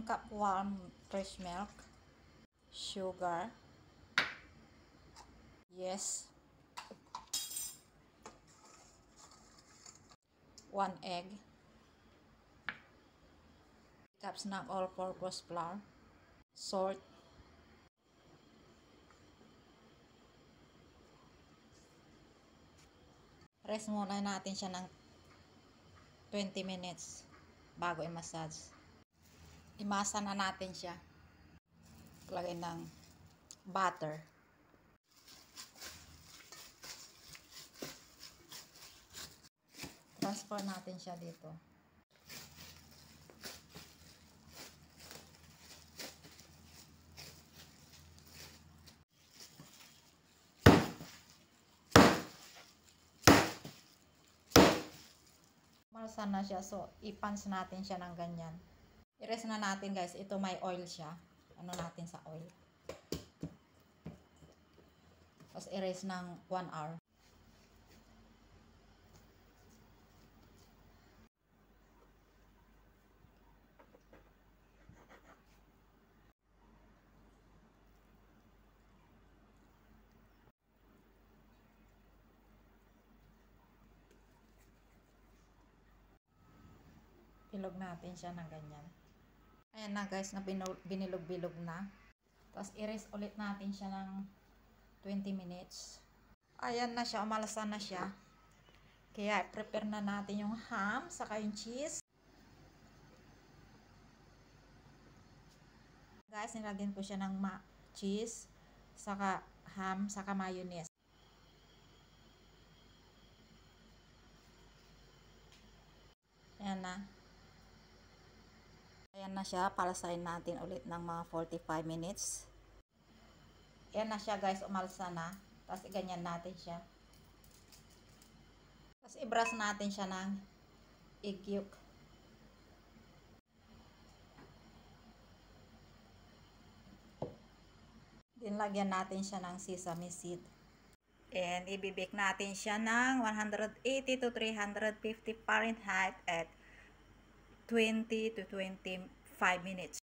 1 cup warm fresh milk, sugar, yes, 1 egg, cups ng all-purpose flour, salt, rest muna natin siya ng 20 minutes bago i-massage. Imasa na natin siya. Lagay ng butter. Transfer natin siya dito. Malsa na siya, so i-pans natin siya ng ganyan. I-rest na natin guys, ito may oil siya. Ano natin sa oil. Tapos i-rest ng 1 hour. Bilog natin siya ng ganyan. Ayan na guys, na binilog-bilog na. Tapos i-rest ulit natin siya ng 20 minutes. Ayan na siya, umalasa na siya. Kaya prepare na natin yung ham, saka yung cheese. Guys, nilagyan ko siya ng cheese, saka ham, saka mayonnaise. Ayan na. Ayan na siya, palasahin natin ulit ng mga 45 minutes. Ayan na siya guys, umalsa na. Tapos ganyan natin siya. Tapos i-brush natin siya ng egg yolk. Lagyan natin siya ng sesame seed. And ibibake natin siya ng 180 to 350 Fahrenheit at 20 to 25 minutes.